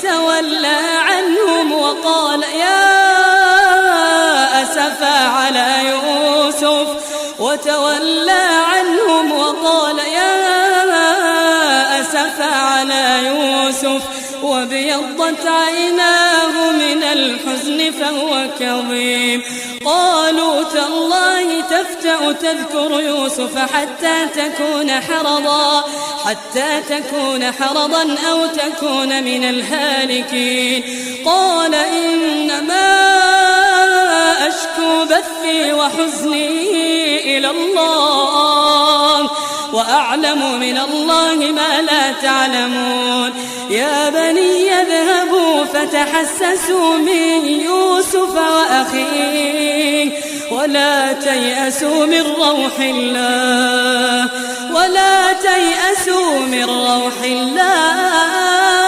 فتولى عنهم وقال يا أسفا على يوسف وتولى عنهم وقال يا أسفا على يوسف وابيضت عيناه من الحزن فهو كظيم. قالوا تالله تفتأ تذكر يوسف حتى تكون حرضا أو تكون من الهالكين. قال إنما أشكو بثي وحزني إلى الله وأعلم من الله ما لا تعلمون. يا بني اذهبوا فتحسسوا من يوسف وأخيه ولا تيأسوا من روح الله